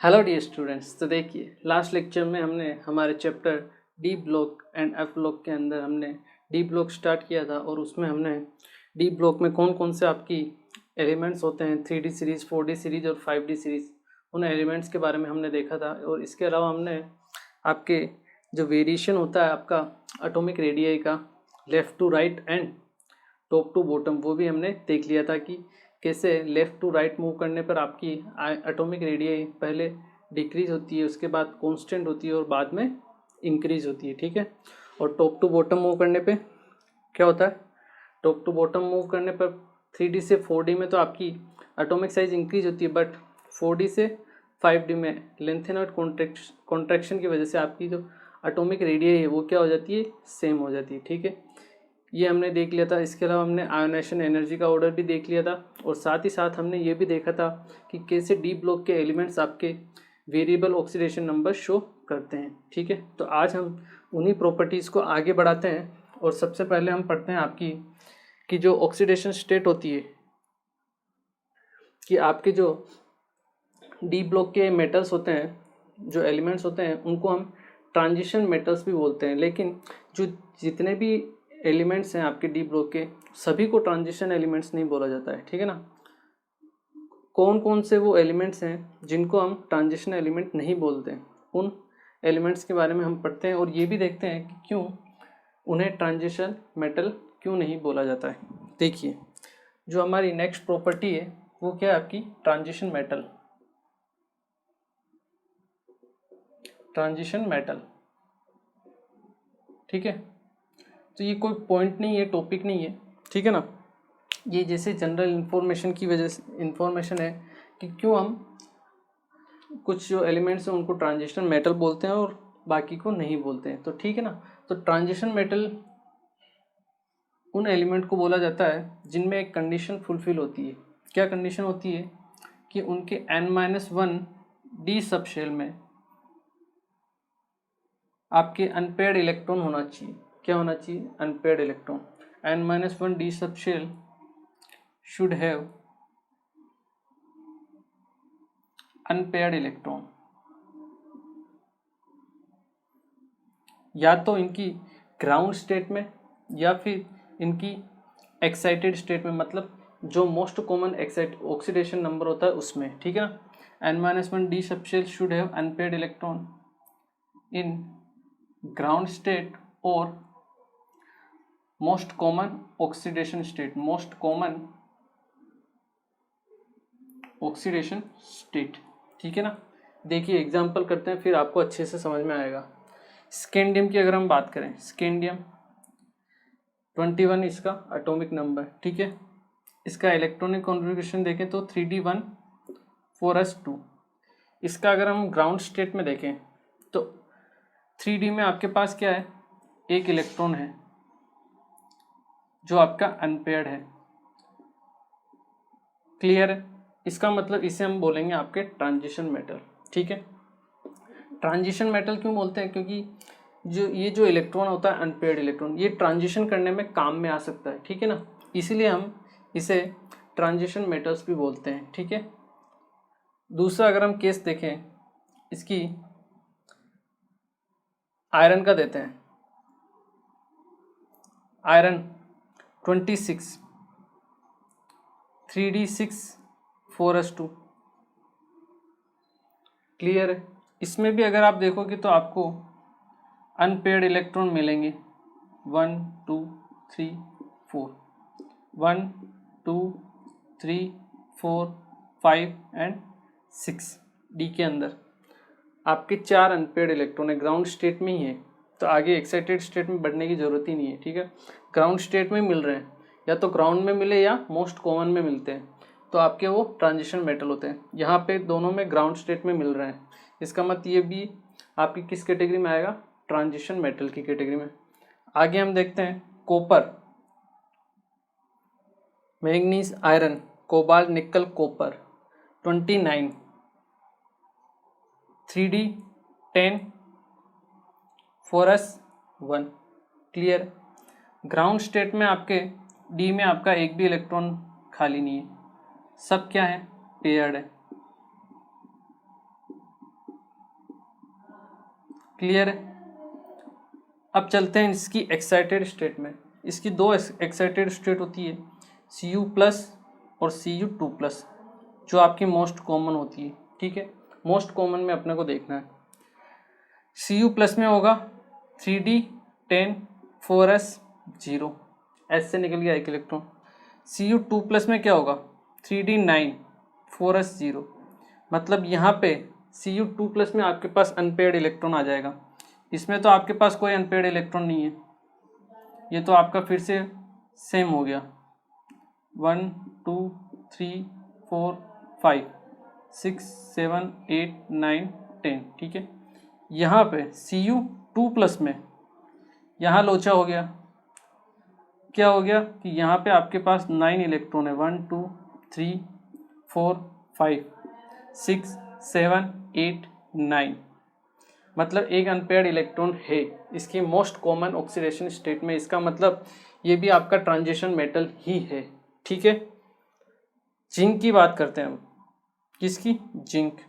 Hello dear students. तो देखिए, last lecture में हमने हमारे chapter D block and F block के अंदर हमने डी ब्लॉक स्टार्ट किया था और उसमें हमने डी ब्लॉक में कौन कौन से आपकी एलिमेंट्स होते हैं 3D सीरीज़, 4D सीरीज़ और 5D सीरीज़, उन एलिमेंट्स के बारे में हमने देखा था। और इसके अलावा हमने आपके जो वेरिएशन होता है आपका एटॉमिक रेडियाई का left to right and top to bottom, वो भी हमने देख लिया था कि कैसे लेफ़्ट टू राइट मूव करने पर आपकी एटॉमिक रेडियाई पहले डिक्रीज होती है, उसके बाद कांस्टेंट होती है और बाद में इंक्रीज होती है। ठीक है। और टॉप टू बॉटम मूव करने पे क्या होता है? टॉप टू बॉटम मूव करने पर 3D से 4D में तो आपकी एटॉमिक साइज इंक्रीज होती है, बट 4D से 5D में लेंथन और कॉन्ट्रैक्शन की वजह से आपकी जो एटॉमिक रेडियाई है वो क्या हो जाती है? सेम हो जाती है। ठीक है, ये हमने देख लिया था। इसके अलावा हमने आयोनाइजेशन एनर्जी का ऑर्डर भी देख लिया था और साथ ही साथ हमने ये भी देखा था कि कैसे डी ब्लॉक के एलिमेंट्स आपके वेरिएबल ऑक्सीडेशन नंबर शो करते हैं। ठीक है, तो आज हम उन्हीं प्रॉपर्टीज़ को आगे बढ़ाते हैं और सबसे पहले हम पढ़ते हैं आपकी कि जो ऑक्सीडेशन स्टेट होती है, कि आपके जो डी ब्लॉक के मेटल्स होते हैं, जो एलिमेंट्स होते हैं, उनको हम ट्रांजिशन मेटल्स भी बोलते हैं। लेकिन जो जितने भी एलिमेंट्स हैं आपके डी ब्लॉक के, सभी को ट्रांजिशन एलिमेंट्स नहीं बोला जाता है। ठीक है ना। कौन कौन से वो एलिमेंट्स हैं जिनको हम ट्रांजिशन एलिमेंट नहीं बोलते हैं, उन एलिमेंट्स के बारे में हम पढ़ते हैं और ये भी देखते हैं कि क्यों उन्हें ट्रांजिशन मेटल क्यों नहीं बोला जाता है। देखिए, जो हमारी नेक्स्ट प्रॉपर्टी है वो क्या है? आपकी ट्रांजिशन मेटल। ट्रांजिशन मेटल, ठीक है। तो ये कोई पॉइंट नहीं है, टॉपिक नहीं है, ठीक है ना। ये जैसे जनरल इंफॉर्मेशन की वजह से इंफॉर्मेशन है कि क्यों हम कुछ जो एलिमेंट्स हैं उनको ट्रांजिशन मेटल बोलते हैं और बाकी को नहीं बोलते हैं। तो ठीक है ना। तो ट्रांजिशन मेटल उन एलिमेंट को बोला जाता है जिनमें एक कंडीशन फुलफिल होती है। क्या कंडीशन होती है? कि उनके n-1 डी सब शेल में आपके अनपेयर्ड इलेक्ट्रॉन होना चाहिए। क्या होना चाहिए? Unpaired electron. n-1 D subshell should have unpaired electron. या तो इनकी ग्राउंड स्टेट में या फिर इनकी एक्साइटेड स्टेट में, मतलब जो मोस्ट कॉमन ऑक्सीडेशन नंबर होता है उसमें। ठीक है ना। n-1 D subshell should have unpaired electron in ground state और most common oxidation state. Most common oxidation state, ठीक है ना। देखिए, एग्जांपल करते हैं, फिर आपको अच्छे से समझ में आएगा। स्कैंडियम की अगर हम बात करें, स्कैंडियम 21 इसका एटॉमिक नंबर, ठीक है। इसका इलेक्ट्रॉनिक कॉन्फ़िगरेशन देखें तो 3d1 4s2। इसका अगर हम ग्राउंड स्टेट में देखें तो 3d में आपके पास क्या है? एक इलेक्ट्रॉन है जो आपका अनपेयर्ड है। क्लियर है? इसका मतलब इसे हम बोलेंगे आपके ट्रांजिशन मेटल। ठीक है। ट्रांजिशन मेटल क्यों बोलते हैं? क्योंकि जो इलेक्ट्रॉन होता है अनपेयर्ड इलेक्ट्रॉन, ये ट्रांजिशन करने में काम में आ सकता है। ठीक है ना। इसीलिए हम इसे ट्रांजिशन मेटल्स भी बोलते हैं। ठीक है। दूसरा अगर हम केस देखें इसकी आयरन का देते हैं। Iron 26 3d6 4s2। क्लियर है? इसमें भी अगर आप देखोगे तो आपको अनपेयर्ड इलेक्ट्रॉन मिलेंगे 1 2 3 4, 1 2 3 4 5 एंड 6। डी के अंदर आपके 4 अनपेयर्ड इलेक्ट्रॉन है, ग्राउंड स्टेट में ही है, तो आगे एक्साइटेड स्टेट में बढ़ने की जरूरत ही नहीं है। ठीक है। ग्राउंड स्टेट में मिल रहे हैं, या तो ग्राउंड में मिले या मोस्ट कॉमन में मिलते हैं, तो आपके वो ट्रांजिशन मेटल होते हैं। यहाँ पे दोनों में ग्राउंड स्टेट में मिल रहे हैं, इसका मतलब ये भी आपकी किस कैटेगरी में आएगा? ट्रांजिशन मेटल की कैटेगरी में। आगे हम देखते हैं copper, manganese, iron, cobalt, nickel, copper 29 3d10 4s1। Clear? Ground state में आपके डी में आपका एक भी इलेक्ट्रॉन खाली नहीं है, सब क्या है? पेयर्ड है। क्लियर है। अब चलते हैं इसकी एक्साइटेड स्टेट में। इसकी दो एक्साइटेड स्टेट होती है, Cu प्लस और Cu2 प्लस, जो आपकी मोस्ट कॉमन होती है। ठीक है, मोस्ट कॉमन में अपने को देखना है। Cu प्लस में होगा 3d10 4s 0, एस से निकल गया एक इलेक्ट्रॉन। Cu2 प्लस में क्या होगा 3d9 4s 0, मतलब यहाँ पे Cu2 प्लस में आपके पास अनपेयर्ड इलेक्ट्रॉन आ जाएगा। इसमें तो आपके पास कोई अनपेयर्ड इलेक्ट्रॉन नहीं है, ये तो आपका फिर से सेम हो गया 1 2 3 4 5 6 7 8 9 10। ठीक है, यहाँ पे Cu2 प्लस में यहाँ लोचा हो गया, क्या हो गया कि यहाँ पे आपके पास 9 इलेक्ट्रॉन है, 1 2 3 4 5 6 7 8 9, मतलब एक अनपेयर्ड इलेक्ट्रॉन है इसकी मोस्ट कॉमन ऑक्सीडेशन स्टेट में। इसका मतलब ये भी आपका ट्रांजिशन मेटल ही है। ठीक है, जिंक की बात करते हैं हम। किसकी? जिंक।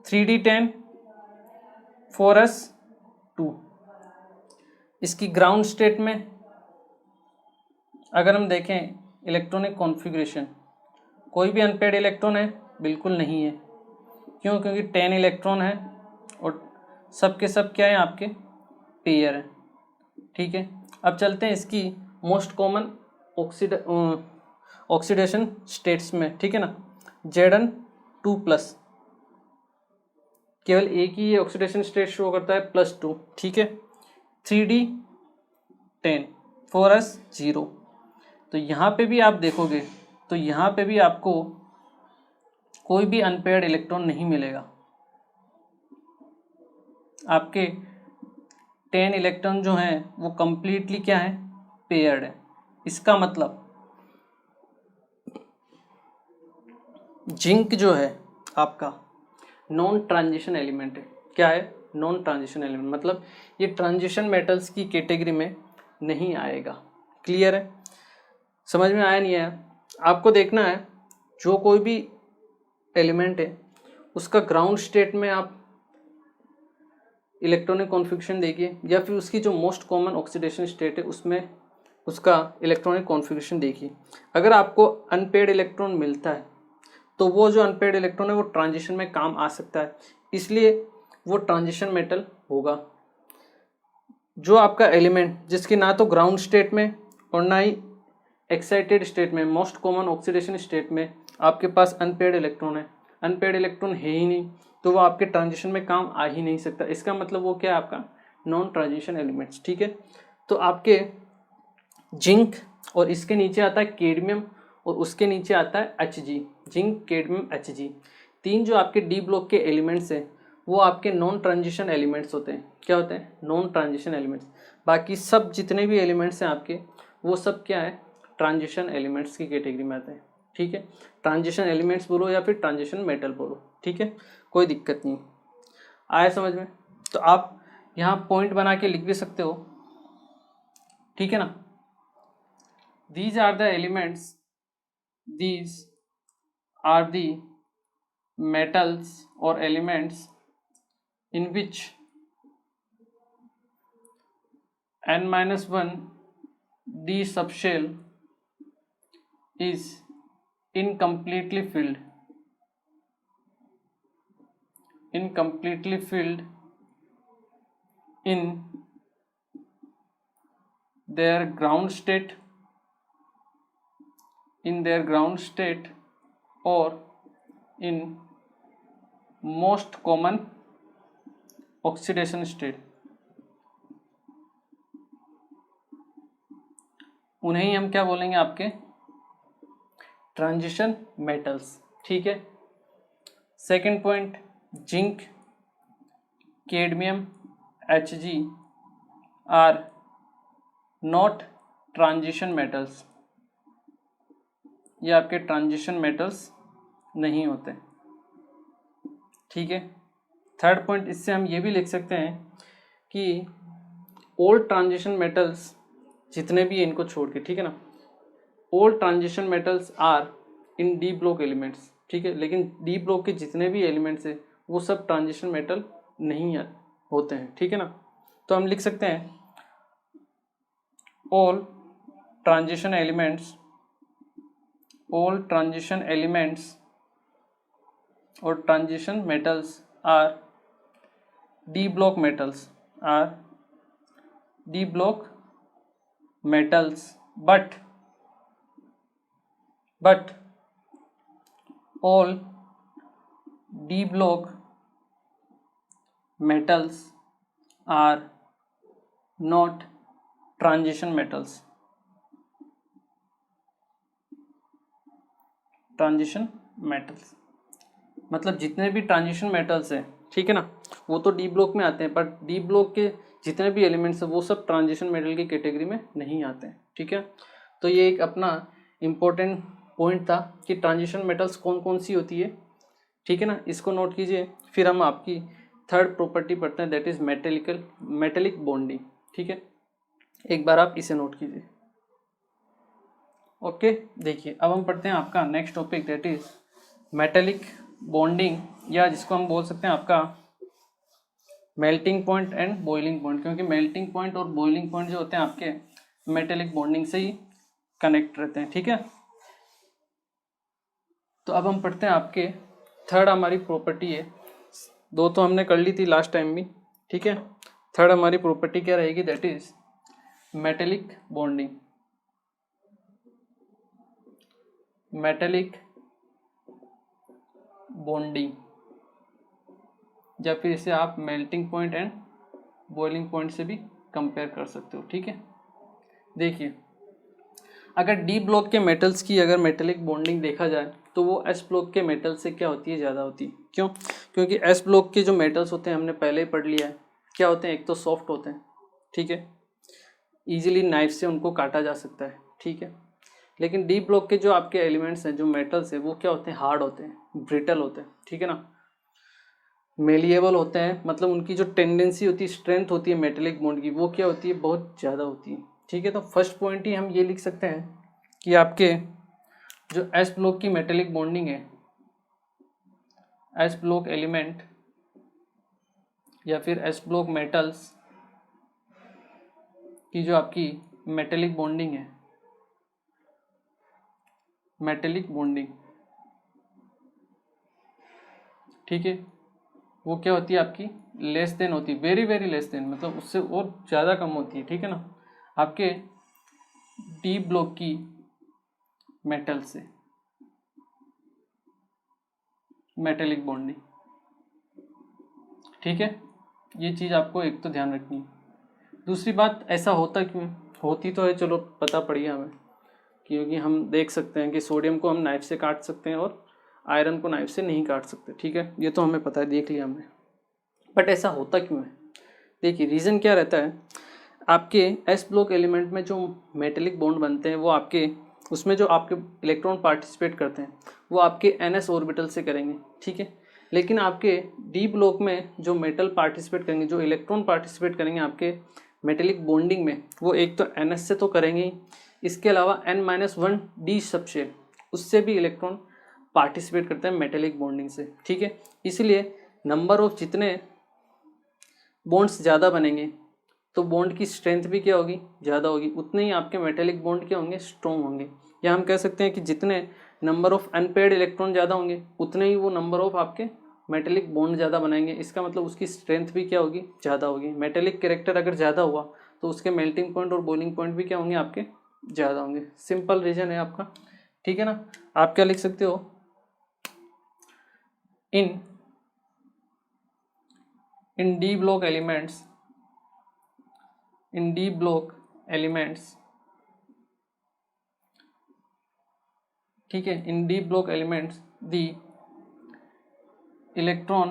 3d10 4s2, इसकी ग्राउंड स्टेट में अगर हम देखें इलेक्ट्रॉनिक कॉन्फ़िगरेशन, कोई भी अनपेयर्ड इलेक्ट्रॉन है? बिल्कुल नहीं है। क्यों? क्योंकि 10 इलेक्ट्रॉन है और सब के सब क्या है आपके? पेयर है। ठीक है, अब चलते हैं इसकी मोस्ट कॉमन ऑक्सीडेशन स्टेट्स में। ठीक है ना, Zn2 प्लस, केवल एक ही ये ऑक्सीडेशन स्टेट शो करता है +2। ठीक है, 3d10 4s 0, तो यहाँ पे भी आप देखोगे तो यहाँ पे भी आपको कोई भी अनपेयर्ड इलेक्ट्रॉन नहीं मिलेगा। आपके 10 इलेक्ट्रॉन जो हैं वो कंप्लीटली क्या है? पेयर्ड है। इसका मतलब जिंक जो है आपका नॉन ट्रांजिशन एलिमेंट है। क्या है? नॉन ट्रांजिशन एलिमेंट, मतलब ये ट्रांजिशन मेटल्स की कैटेगरी में नहीं आएगा। क्लियर है? समझ में आया नहीं आया? आपको देखना है जो कोई भी एलिमेंट है उसका ग्राउंड स्टेट में आप इलेक्ट्रॉनिक कॉन्फ़िगरेशन देखिए, या फिर उसकी जो मोस्ट कॉमन ऑक्सीडेशन स्टेट है उसमें उसका इलेक्ट्रॉनिक कॉन्फ़िगरेशन देखिए। अगर आपको अनपेयर्ड इलेक्ट्रॉन मिलता है तो वो जो अनपेयर्ड इलेक्ट्रॉन है वो ट्रांजिशन में काम आ सकता है, इसलिए वो ट्रांजिशन मेटल होगा। जो आपका एलिमेंट जिसकी ना तो ग्राउंड स्टेट में और ना ही एक्साइटेड स्टेट में, मोस्ट कॉमन ऑक्सीडेशन स्टेट में आपके पास अनपेयर्ड इलेक्ट्रॉन है, अनपेयर्ड इलेक्ट्रॉन है ही नहीं, तो वो आपके ट्रांजिशन में काम आ ही नहीं सकता। इसका मतलब वो क्या है? आपका नॉन ट्रांजिशन एलिमेंट्स। ठीक है, तो आपके जिंक और इसके नीचे आता है कैडमियम और उसके नीचे आता है Hg। जिंक, कैडमियम, Hg, तीन जो आपके डी ब्लॉक के एलिमेंट्स हैं वो आपके नॉन ट्रांजिशन एलिमेंट्स होते हैं। क्या होते हैं? Non transition elements. बाकी सब जितने भी एलिमेंट्स हैं आपके वो सब क्या है? ट्रांजिशन एलिमेंट्स की कैटेगरी में आते हैं। ठीक है, ट्रांजिशन एलिमेंट्स बोलो या फिर ट्रांजिशन मेटल बोलो। ठीक है, कोई दिक्कत नहीं। आया समझ में? तो आप यहाँ पॉइंट बना के लिख भी सकते हो। ठीक है ना, these are the elements, these are the metals or elements in which n-1 d subshell is incompletely filled in their ground state or in most common oxidation state। उन्हें ही हम क्या बोलेंगे? आपके ट्रांजिशन मेटल्स। ठीक है, second point, zinc, cadmium, Hg are not transition metals, ये आपके transition metals नहीं होते। ठीक है, थर्ड पॉइंट, इससे हम ये भी लिख सकते हैं कि ऑल ट्रांजिशन मेटल्स जितने भी इनको छोड़ के, ठीक है ना, all transition metals are in D block elements. ठीक है, लेकिन डी ब्लॉक के जितने भी एलिमेंट्स है वो सब ट्रांजिशन मेटल होते हैं, ठीक है ना। तो हम लिख सकते हैं all transition elements or transition metals are d block metals but all d block metals are not transition metals। मतलब जितने भी ट्रांजिशन मेटल्स हैं, ठीक है ना, वो तो डी ब्लॉक में आते हैं, पर डी ब्लॉक के जितने भी एलिमेंट्स हैं वो सब ट्रांजिशन मेटल की कैटेगरी में नहीं आते हैं, ठीक है। तो ये एक अपना इम्पोर्टेंट पॉइंट था कि ट्रांजिशन मेटल्स कौन कौन सी होती है, ठीक है ना, इसको नोट कीजिए। फिर हम आपकी थर्ड प्रॉपर्टी पढ़ते हैं, दैट इज मेटेलिक बॉन्डिंग, ठीक है। एक बार आप इसे नोट कीजिए। ओके, देखिए अब हम पढ़ते हैं आपका next topic, that is metallic bonding, या जिसको हम बोल सकते हैं आपका melting point and boiling point, क्योंकि मेल्टिंग पॉइंट और बॉइलिंग पॉइंट जो होते हैं आपके मेटेलिक बॉन्डिंग से ही कनेक्ट रहते हैं, ठीक है। तो अब हम पढ़ते हैं आपके थर्ड हमारी प्रॉपर्टी है, दो तो हमने कर ली थी लास्ट टाइम भी, ठीक है। थर्ड हमारी प्रॉपर्टी क्या रहेगी, दैट इज मेटेलिक बॉन्डिंग। या फिर इसे आप melting point and boiling point से भी कंपेयर कर सकते हो, ठीक है। देखिए अगर डी ब्लॉक के मेटल्स की अगर मेटेलिक बॉन्डिंग देखा जाए तो वो एस ब्लॉक के मेटल से क्या होती है, ज़्यादा होती है। क्यों? क्योंकि एस ब्लॉक के जो मेटल्स होते हैं हमने पहले ही पढ़ लिया है, क्या होते हैं, एक तो सॉफ्ट होते हैं, ठीक है, ईजिली नाइफ से उनको काटा जा सकता है, ठीक है। लेकिन डी ब्लॉक के जो आपके एलिमेंट्स हैं, जो मेटल्स हैं, वो क्या होते हैं, हार्ड होते हैं, ब्रिटल होते हैं, ठीक है ना, मेलिएबल होते हैं, मतलब उनकी जो टेंडेंसी होती है, स्ट्रेंथ होती है मेटेलिक बॉन्ड की, वो क्या होती है, बहुत ज़्यादा होती है, ठीक है। तो फर्स्ट पॉइंट ही हम ये लिख सकते हैं कि आपके जो एस ब्लॉक की मेटेलिक बॉन्डिंग है, एस ब्लॉक एलिमेंट या फिर एस ब्लॉक मेटल्स की जो आपकी मेटेलिक बॉन्डिंग है, ठीक है, वो क्या होती है आपकी, लेस देन होती है, वेरी वेरी लेस देन, मतलब उससे और ज़्यादा कम होती है, ठीक है ना, आपके डी ब्लॉक की मेटल से मेटेलिक बॉन्डिंग, ठीक है। ये चीज़ आपको एक तो ध्यान रखनी है। दूसरी बात, ऐसा होता क्यों, होती तो है, चलो पता पड़ी हमें, क्योंकि हम देख सकते हैं कि सोडियम को हम नाइफ से काट सकते हैं और आयरन को नाइफ से नहीं काट सकते, ठीक है, ये तो हमें पता है, देख लिया हमने। बट ऐसा होता क्यों है, देखिए रीज़न क्या रहता है, आपके एस ब्लॉक एलिमेंट में जो मेटेलिक बॉन्ड बनते हैं वो आपके उसमें जो आपके इलेक्ट्रॉन पार्टिसिपेट करते हैं वो आपके एनएस ऑर्बिटल से करेंगे, ठीक है। लेकिन आपके डी ब्लॉक में जो मेटल पार्टिसिपेट करेंगे, जो इलेक्ट्रॉन पार्टिसिपेट करेंगे आपके मेटेलिक बॉन्डिंग में, वो एक तो एनएस से तो करेंगे ही, इसके अलावा n-1 डी सबशेल, उससे भी इलेक्ट्रॉन पार्टिसिपेट करते हैं मेटेलिक बॉन्डिंग से, ठीक है। इसलिए नंबर ऑफ जितने बॉन्ड्स ज़्यादा बनेंगे तो बॉन्ड की स्ट्रेंथ भी क्या होगी, ज़्यादा होगी, उतने ही आपके मेटेलिक बॉन्ड क्या होंगे, स्ट्रॉन्ग होंगे। या हम कह सकते हैं कि जितने नंबर ऑफ अनपेयर्ड इलेक्ट्रॉन ज़्यादा होंगे उतने ही वो नंबर ऑफ आपके मेटेलिक बॉन्ड ज़्यादा बनाएंगे, इसका मतलब उसकी स्ट्रेंथ भी क्या होगी, ज़्यादा होगी। मेटेलिक कैरेक्टर अगर ज़्यादा हुआ तो उसके मेल्टिंग पॉइंट और बॉइलिंग पॉइंट भी क्या होंगे, आपके ज़्यादा होंगे। सिंपल रीजन है आपका, ठीक है ना। आप क्या लिख सकते हो, इन डी ब्लॉक एलिमेंट्स, ठीक है, in D block elements the electron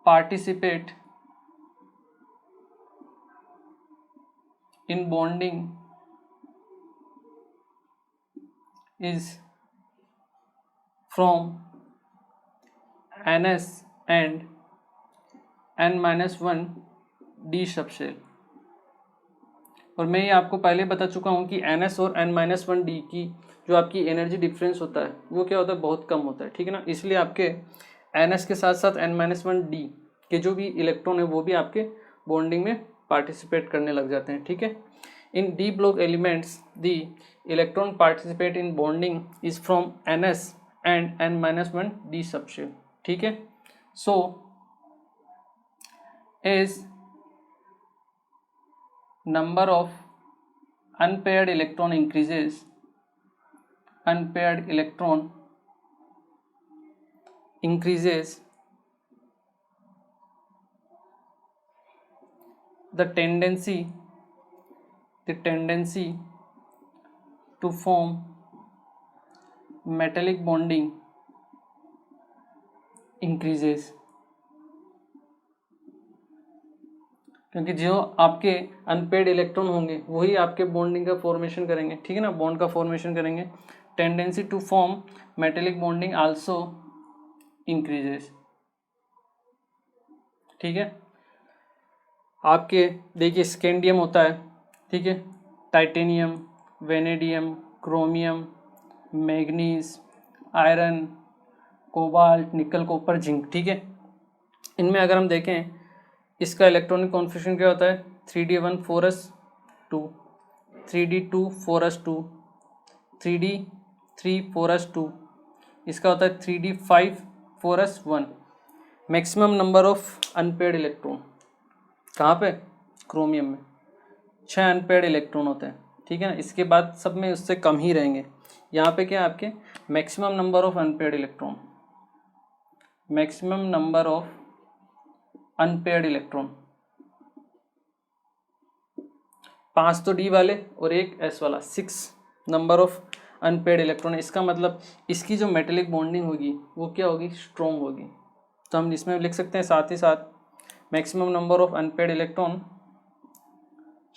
participate in bonding is from ns and n-1 d subshell, और मैं ये आपको पहले बता चुका हूँ कि NS और N-1D की जो आपकी एनर्जी डिफरेंस होता है वो क्या होता है, बहुत कम होता है, ठीक है ना। इसलिए आपके NS के साथ साथ N-1D के जो भी इलेक्ट्रॉन है वो भी आपके बॉन्डिंग में पार्टिसिपेट करने लग जाते हैं, ठीक है। In D block elements the electron participate in bonding is from NS and N-1D subshell, ठीक है। So as number of unpaired electron increases, unpaired electron increases, the tendency to form metallic bonding increases, क्योंकि जो आपके unpaired electron होंगे वही आपके bonding का formation करेंगे, ठीक है ना, बॉन्ड का फॉर्मेशन करेंगे। Tendency to form metallic bonding also increases, ठीक है। आपके देखिए स्कैंडियम होता है, ठीक है, titanium, vanadium, chromium, manganese, iron, cobalt, nickel, copper, zinc, ठीक है। इनमें अगर हम देखें इसका इलेक्ट्रॉनिक कॉन्फिगरेशन क्या होता है, 3d1 4s2, 3d2 4s2, 3d3 4s2, इसका होता है 3d5 4s1। Maximum number of unpaired electron कहाँ पे, क्रोमियम में 6 अनपेड इलेक्ट्रॉन होते हैं, ठीक है ना। इसके बाद सब में उससे कम ही रहेंगे। यहाँ पे क्या आपके maximum number of unpaired electron, maximum number of unpaired electron 5 तो डी वाले और एक एस वाला, 6 नंबर ऑफ अनपेयर्ड इलेक्ट्रॉन। इसका मतलब इसकी जो मेटेलिक बॉन्डिंग होगी वो क्या होगी, स्ट्रॉन्ग होगी। तो हम इसमें लिख सकते हैं साथ ही साथ maximum number of unpaired electron,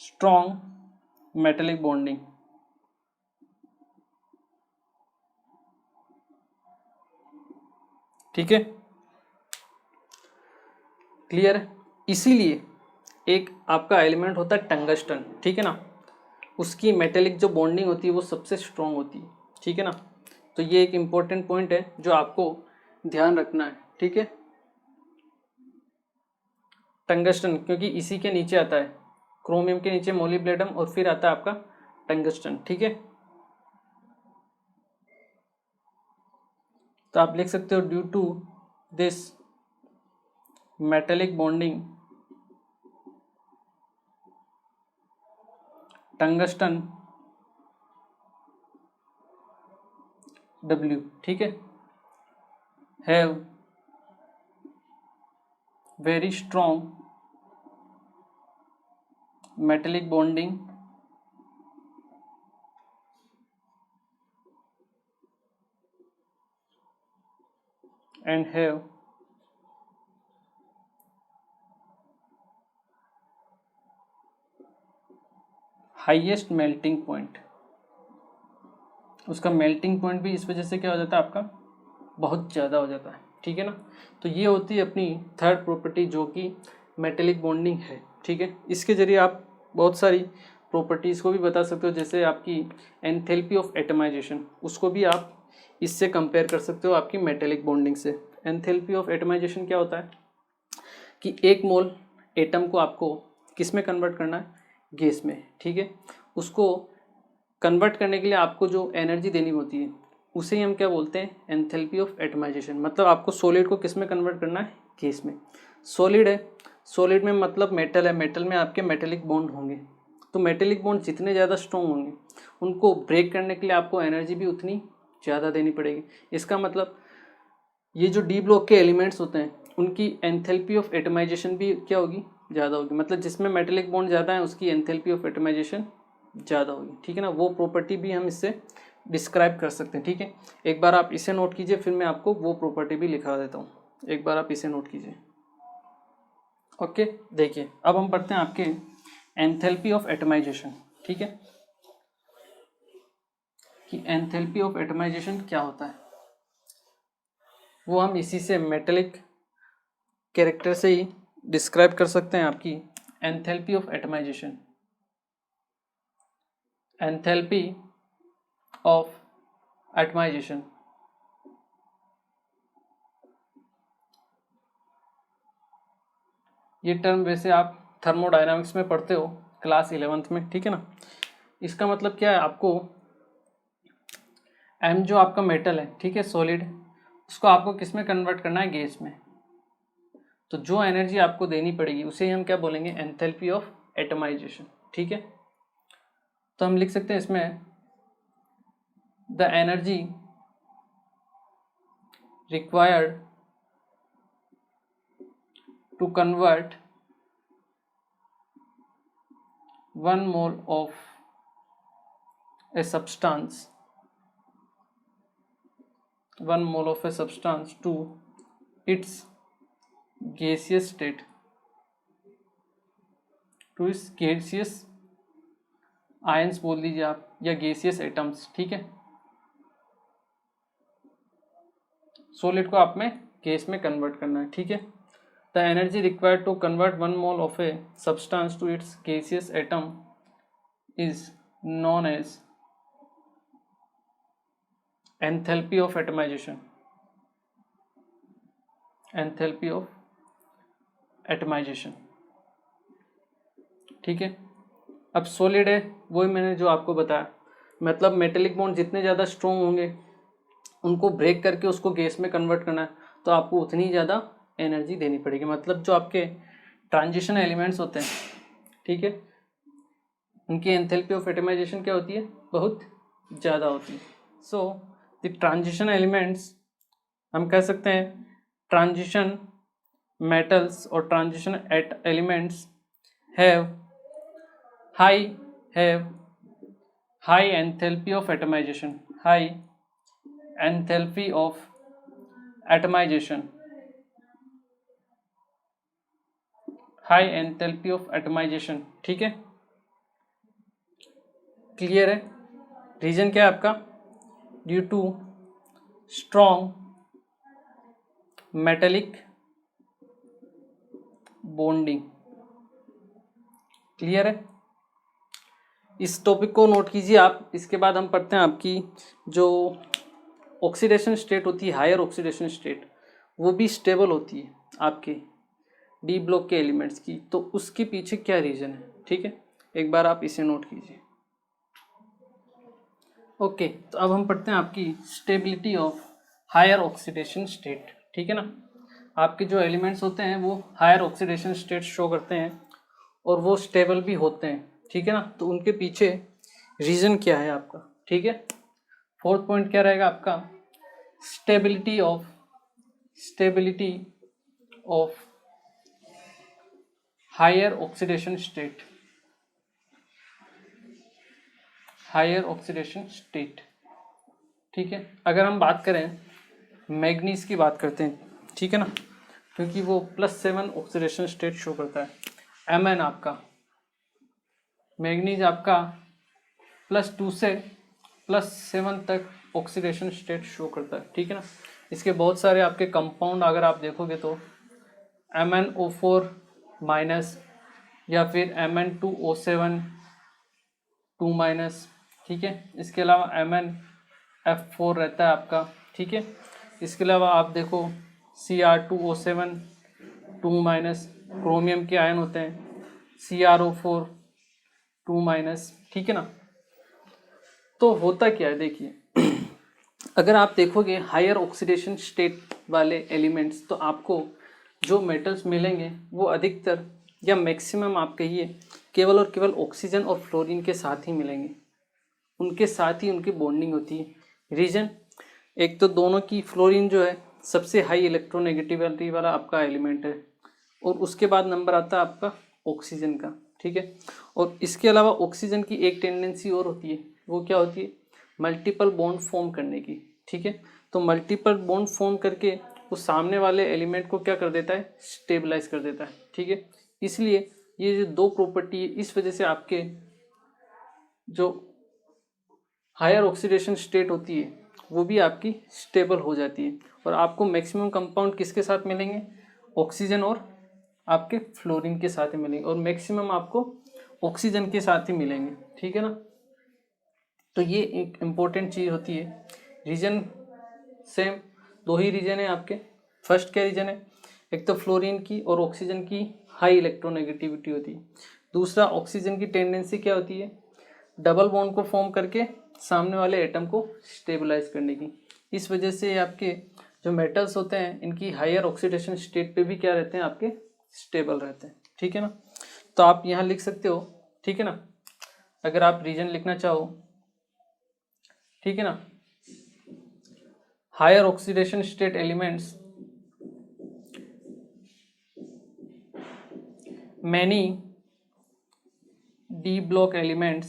strong metallic bonding, ठीक है, क्लियर है। इसीलिए एक आपका एलिमेंट होता है टंगस्टन, ठीक है ना, उसकी मेटेलिक जो बॉन्डिंग होती है वो सबसे स्ट्रॉन्ग होती है, ठीक है ना। तो ये एक इम्पोर्टेंट पॉइंट है जो आपको ध्यान रखना है, ठीक है। टंगस्टन क्योंकि इसी के नीचे आता है, क्रोमियम के नीचे मोलिब्डेनम और फिर आता है आपका टंगस्टन, ठीक है। तो आप लिख सकते हो due to this metallic bonding tungsten W, ठीक है, have very strong metallic bonding and have highest melting point. उसका मेल्टिंग पॉइंट भी इस वजह से क्या हो जाता है आपका, बहुत ज़्यादा हो जाता है, ठीक है ना। तो ये होती है अपनी थर्ड प्रॉपर्टी जो कि मेटेलिक बॉन्डिंग है, ठीक है। इसके जरिए आप बहुत सारी प्रॉपर्टीज़ को भी बता सकते हो, जैसे आपकी एंथैल्पी ऑफ एटमाइजेशन, उसको भी आप इससे कंपेयर कर सकते हो आपकी मेटेलिक बॉन्डिंग से। एंथैल्पी ऑफ एटमाइजेशन क्या होता है कि 1 मोल एटम को आपको किस में कन्वर्ट करना है, गैस में, ठीक है। उसको कन्वर्ट करने के लिए आपको जो एनर्जी देनी होती है उसे ही हम क्या बोलते हैं, एंथैल्पी ऑफ एटमाइजेशन। मतलब आपको सॉलिड को किस में कन्वर्ट करना है, गैस में। सॉलिड है, सॉलिड में मतलब मेटल है, मेटल में आपके मेटेलिक बॉन्ड होंगे। तो मेटेलिक बॉन्ड जितने ज़्यादा स्ट्रॉन्ग होंगे उनको ब्रेक करने के लिए आपको एनर्जी भी उतनी ज़्यादा देनी पड़ेगी। इसका मतलब ये जो डी ब्लॉक के एलिमेंट्स होते हैं उनकी एंथैल्पी ऑफ एटमाइजेशन भी क्या होगी, ज़्यादा होगी। मतलब जिसमें मेटेलिक बॉन्ड ज़्यादा है उसकी एंथैल्पी ऑफ एटमाइजेशन ज़्यादा होगी, ठीक है ना। वो प्रॉपर्टी भी हम इससे डिस्क्राइब कर सकते हैं, ठीक है। एक बार आप इसे नोट कीजिए, फिर मैं आपको वो प्रॉपर्टी भी लिखा देता हूँ। एक बार आप इसे नोट कीजिए, ओके। देखिए अब हम पढ़ते हैं आपके एंथैल्पी ऑफ एटमाइजेशन, ठीक है, कि एंथैल्पी ऑफ एटमाइजेशन क्या होता है। वो हम इसी से मेटेलिक कैरेक्टर से ही डिस्क्राइब कर सकते हैं, आपकी enthalpy of atomization. Enthalpy of atomization. ये टर्म वैसे आप थर्मोडायनामिक्स में पढ़ते हो क्लास 11th में, ठीक है ना। इसका मतलब क्या है, आपको एम जो आपका मेटल है, ठीक है, सॉलिड, उसको आपको किस में कन्वर्ट करना है, गैस में। तो जो एनर्जी आपको देनी पड़ेगी उसे हम क्या बोलेंगे, एंथैल्पी ऑफ एटमाइजेशन, ठीक है। तो हम लिख सकते हैं इसमें the energy required to convert 1 mole of a substance, 1 mole of a substance to its gaseous state, to its gaseous ions बोल दीजिए आप, या गैसियस एटम्स, ठीक है। सॉलिड को आप में गैस में कन्वर्ट करना है, ठीक है। The energy required to convert 1 mole of a substance to its gaseous atom is known as enthalpy of atomization, enthalpy of atomization, ठीक है। अब सॉलिड है, वही मैंने जो आपको बताया, मतलब मेटेलिक बॉन्ड जितने ज़्यादा स्ट्रॉन्ग होंगे उनको ब्रेक करके उसको गैस में कन्वर्ट करना है, तो आपको उतनी ज़्यादा एनर्जी देनी पड़ेगी। मतलब जो आपके ट्रांजिशन एलिमेंट्स होते हैं, ठीक है, उनकी एंथैल्पी ऑफ एटमाइजेशन क्या होती है, बहुत ज़्यादा होती है। सो द ट्रांजिशन एलिमेंट्स, हम कह सकते हैं ट्रांजिशन मेटल्स और transition elements have high enthalpy of atomization, high enthalpy of atomization, high enthalpy of atomization, ठीक है। क्लियर है। रीजन क्या है आपका, due to strong metallic bonding. Clear है। इस टॉपिक को नोट कीजिए आप। इसके बाद हम पढ़ते हैं आपकी जो ऑक्सीडेशन स्टेट होती है, हायर ऑक्सीडेशन स्टेट, वो भी स्टेबल होती है आपके डी ब्लॉक के एलिमेंट्स की। तो उसके पीछे क्या रीज़न है, ठीक है, एक बार आप इसे नोट कीजिए। ओके, तो अब हम पढ़ते हैं आपकी stability of higher oxidation state, ठीक है ना। आपके जो एलिमेंट्स होते हैं वो हायर ऑक्सीडेशन स्टेट शो करते हैं और वो स्टेबल भी होते हैं, ठीक है ना। तो उनके पीछे रीज़न क्या है आपका, ठीक है। फोर्थ पॉइंट क्या रहेगा आपका, stability of higher oxidation state, higher oxidation state, ठीक है। अगर हम बात करें मैग्नीज की बात करते हैं, ठीक है ना, क्योंकि वो +7 ऑक्सीडेशन स्टेट शो करता है। Mn आपका मैग्नीज आपका +2 से +7 तक ऑक्सीडेशन स्टेट शो करता है, ठीक है ना। इसके बहुत सारे आपके कंपाउंड अगर आप देखोगे तो MnO4- या फिर Mn2O7 2-, ठीक है। इसके अलावा MnF4 रहता है आपका, ठीक है। इसके अलावा आप देखो Cr2O7 2-, क्रोमियम के आयन होते हैं CrO4 2-, ठीक है ना। तो होता क्या है देखिए अगर आप देखोगे हायर ऑक्सीडेशन स्टेट वाले एलिमेंट्स, तो आपको जो मेटल्स मिलेंगे वो अधिकतर या मैक्सिमम आप कहिए केवल और केवल ऑक्सीजन और फ्लोरीन के साथ ही मिलेंगे, उनके साथ ही उनकी बॉन्डिंग होती है। रीजन, एक तो दोनों की फ्लोरीन जो है सबसे हाई इलेक्ट्रोनेगेटिविटी वाला आपका एलिमेंट है, और उसके बाद नंबर आता है आपका ऑक्सीजन का, ठीक है। और इसके अलावा ऑक्सीजन की एक टेंडेंसी और होती है, वो क्या होती है, मल्टीपल बॉन्ड फॉर्म करने की, ठीक है। तो मल्टीपल बॉन्ड फॉर्म करके वो सामने वाले एलिमेंट को क्या कर देता है, स्टेबलाइज कर देता है, ठीक है। इसलिए ये जो दो प्रॉपर्टी है, इस वजह से आपके जो हायर ऑक्सीडेशन स्टेट होती है वो भी आपकी स्टेबल हो जाती है, और आपको मैक्सिमम कंपाउंड किसके साथ मिलेंगे, ऑक्सीजन और आपके फ्लोरीन के साथ ही मिलेंगे, और मैक्सिमम आपको ऑक्सीजन के साथ ही मिलेंगे, ठीक है ना। तो ये एक इम्पोर्टेंट चीज़ होती है। रीजन सेम, दो ही रीजन है आपके। फर्स्ट क्या रीजन है, एक तो फ्लोरीन की और ऑक्सीजन की हाई इलेक्ट्रोनेगेटिविटी होती है। दूसरा ऑक्सीजन की टेंडेंसी क्या होती है, डबल बॉन्ड को फॉर्म करके सामने वाले एटम को स्टेबलाइज करने की। इस वजह से आपके जो मेटल्स होते हैं इनकी हायर ऑक्सीडेशन स्टेट पे भी क्या रहते हैं, आपके स्टेबल रहते हैं। ठीक है ना, तो आप यहाँ लिख सकते हो। ठीक है ना, अगर आप रीजन लिखना चाहो, ठीक है ना, higher oxidation state elements many d block elements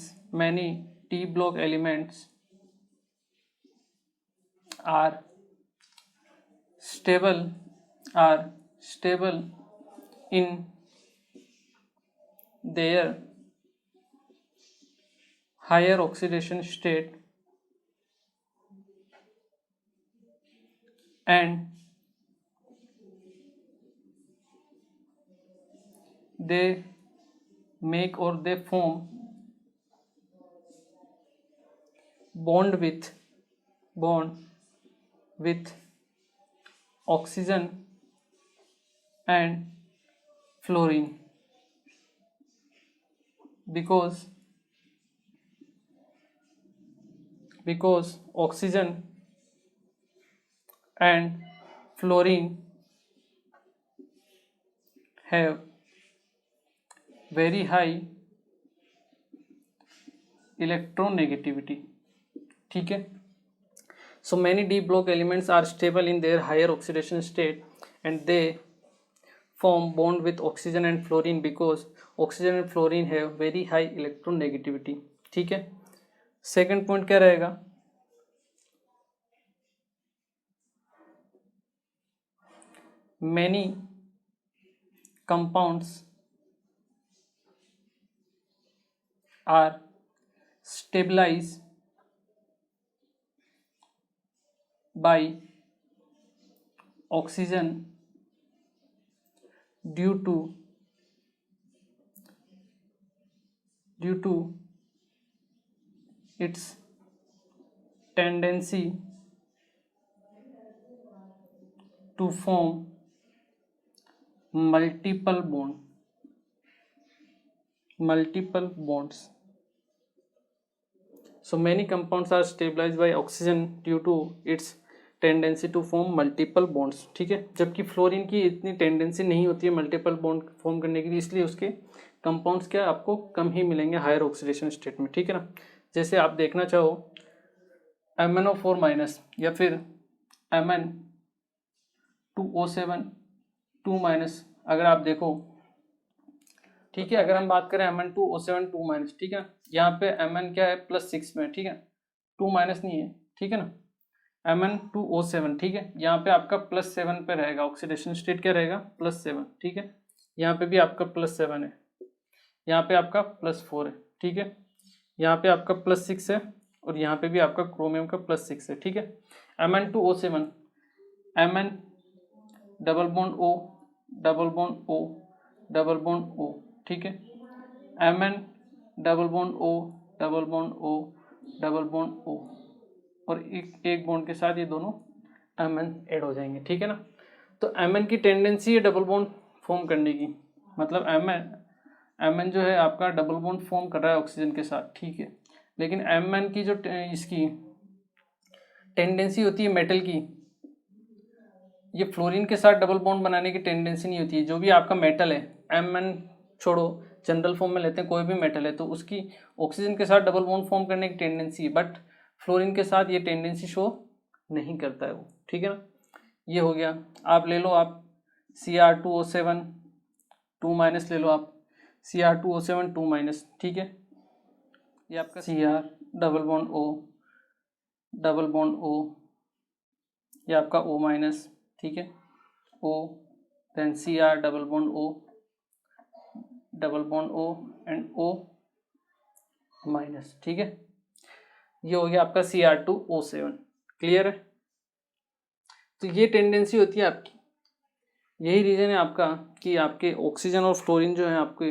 are stable in their higher oxidation state and they make or they form bond with oxygen and fluorine because oxygen and fluorine have very high electronegativity. ठीक है, so many d block elements are stable in their higher oxidation state and they form bond with oxygen and fluorine because oxygen and fluorine have very high electronegativity. ठीक है, second point क्या रहेगा, many compounds are stabilized by oxygen due to its tendency to form multiple bonds. So many compounds are stabilized by oxygen due to its tendency to form multiple bonds. ठीक है, जबकि fluorine की इतनी tendency नहीं होती है multiple bond form करने की, इसलिए उसके कंपाउंड्स क्या आपको कम ही मिलेंगे हायर ऑक्सीडेशन स्टेट में। ठीक है ना, जैसे आप देखना चाहो MnO4 माइनस या फिर Mn2O7 2 माइनस, अगर आप देखो, ठीक है, अगर हम बात करें Mn2O7 2 माइनस, ठीक है, यहाँ पे Mn क्या है +6 में, ठीक है, 2 माइनस नहीं है। ठीक है ना, Mn2O7, ठीक है, यहाँ पे आपका +7 पे रहेगा, ऑक्सीडेशन स्टेट क्या रहेगा +7। ठीक है, यहाँ पे भी आपका +7 है, यहाँ पे आपका +4 है। ठीक है, यहाँ पे आपका +6 है और यहाँ पे भी आपका क्रोमियम का +6 है। ठीक है, Mn2O7 Mn double bond O double bond O double bond O, ठीक है, Mn double bond O double bond O double bond O और एक बॉन्ड के साथ ये दोनों Mn ऐड हो जाएंगे। ठीक है ना, तो Mn की टेंडेंसी है डबल बॉन्ड फॉर्म करने की, मतलब Mn जो है आपका डबल बॉन्ड फॉर्म कर रहा है ऑक्सीजन के साथ। ठीक है, लेकिन Mn की जो इसकी टेंडेंसी होती है मेटल की, ये फ्लोरीन के साथ डबल बॉन्ड बनाने की टेंडेंसी नहीं होती है। जो भी आपका मेटल है, Mn छोड़ो, जनरल फॉर्म में लेते हैं, कोई भी मेटल है तो उसकी ऑक्सीजन के साथ डबल बॉन्ड फॉर्म करने की टेंडेंसी है, बट फ्लोरीन के साथ ये टेंडेंसी शो नहीं करता है वो। ठीक है ना, ये हो गया। आप ले लो आप Cr2O7 2 माइनस ले लो आप, Cr2O7 2 माइनस। ठीक है, ये आपका Cr double bond O double bond O, ये आपका O माइनस। ठीक है, O then Cr double bond O double bond O and O minus. ठीक है, ये हो गया आपका Cr2O7। क्लियर है, तो ये टेंडेंसी होती है आपकी। यही रीज़न है आपका कि आपके ऑक्सीजन और फ्लोरीन जो है आपके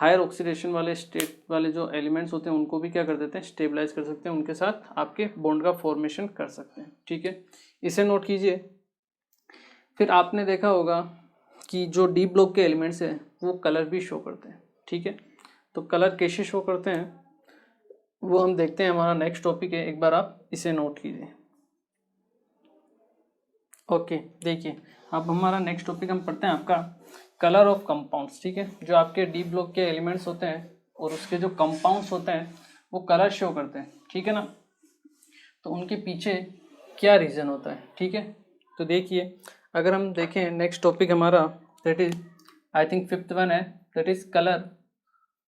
हायर ऑक्सीडेशन वाले स्टेट वाले जो एलिमेंट्स होते हैं उनको भी क्या कर देते हैं, स्टेबलाइज कर सकते हैं, उनके साथ आपके बॉन्ड का फॉर्मेशन कर सकते हैं। ठीक है, इसे नोट कीजिए। फिर आपने देखा होगा कि जो डी ब्लॉक के एलिमेंट्स हैं वो कलर भी शो करते हैं। ठीक है, तो कलर कैसे शो करते हैं वो हम देखते हैं, हमारा नेक्स्ट टॉपिक है, एक बार आप इसे नोट कीजिए। ओके, देखिए अब हमारा नेक्स्ट टॉपिक हम पढ़ते हैं आपका कलर ऑफ कंपाउंड्स। ठीक है, जो आपके डी ब्लॉक के एलिमेंट्स होते हैं और उसके जो कंपाउंड्स होते हैं वो कलर शो करते हैं। ठीक है ना, तो उनके पीछे क्या रीज़न होता है। ठीक है, तो देखिए अगर हम देखें नेक्स्ट टॉपिक हमारा that is I think 5th one है, that is colour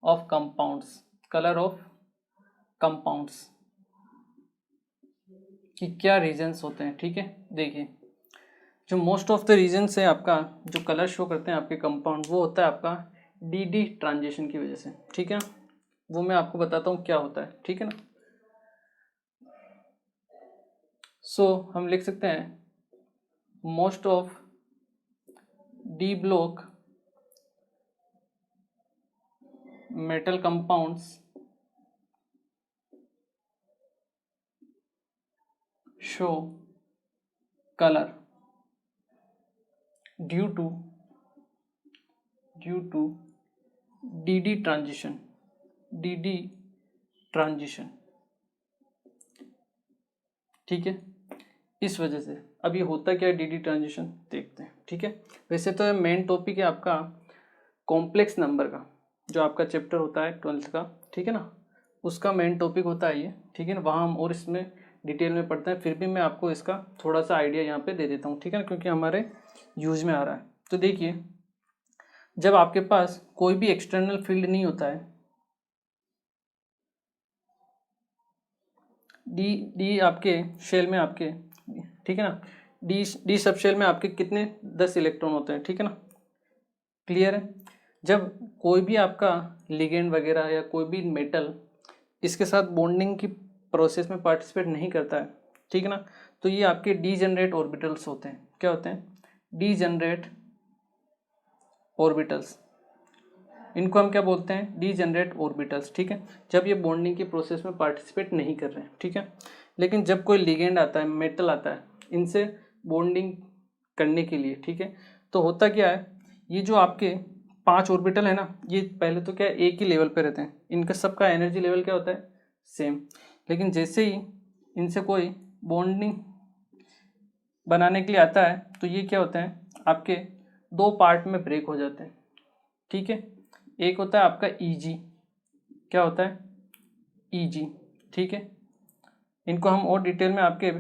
of compounds. Colour of compounds कि क्या रीजंस होते हैं। ठीक है, देखिए जो मोस्ट ऑफ द रीजंस है आपका जो कलर शो करते हैं आपके कंपाउंड, वो होता है आपका डी ट्रांजिशन की वजह से। ठीक है, वो मैं आपको बताता हूँ क्या होता है। ठीक है ना, सो हम लिख सकते हैं most of d block metal compounds show colour due to d transition. ठीक है, इस वजह से। अब ये होता क्या है डी ट्रांजिशन, देखते हैं। ठीक है, वैसे तो मेन टॉपिक है आपका कॉम्प्लेक्स नंबर का, जो आपका चैप्टर होता है 12th का। ठीक है ना, उसका मेन टॉपिक होता है ये। ठीक है ना, वहाँ हम और इसमें डिटेल में पढ़ते हैं, फिर भी मैं आपको इसका थोड़ा सा आइडिया यहाँ पे दे देता हूँ। ठीक है ना, क्योंकि हमारे यूज में आ रहा है। तो देखिए जब आपके पास कोई भी एक्सटर्नल फील्ड नहीं होता है, डी आपके शेल में आपके, ठीक है ना, डी सब शेल में आपके कितने 10 इलेक्ट्रॉन होते हैं। ठीक है ना, क्लियर है। जब कोई भी आपका लिगेंड वगैरह या कोई भी मेटल इसके साथ बॉन्डिंग की प्रोसेस में पार्टिसिपेट नहीं करता है, ठीक है ना, तो ये आपके डीजेनरेट ऑर्बिटल्स होते हैं। क्या होते हैं, डीजेनरेट ऑर्बिटल्स। इनको हम क्या बोलते हैं, डीजेनरेट ऑर्बिटल्स। ठीक है, जब ये बॉन्डिंग की प्रोसेस में पार्टिसिपेट नहीं कर रहे हैं। ठीक है, लेकिन जब कोई लिगेंड आता है, मेटल आता है, इनसे बॉन्डिंग करने के लिए, ठीक है, तो होता क्या है, ये जो आपके 5 ऑर्बिटल है ना, ये पहले तो क्या है एक ही लेवल पे रहते हैं, इनका सबका एनर्जी लेवल क्या होता है, सेम। लेकिन जैसे ही इनसे कोई बॉन्डिंग बनाने के लिए आता है तो ये क्या होते हैं, आपके 2 पार्ट में ब्रेक हो जाते हैं। ठीक है, एक होता है आपका ईजी, क्या होता है, ईजी। ठीक है, इनको हम और डिटेल में आपके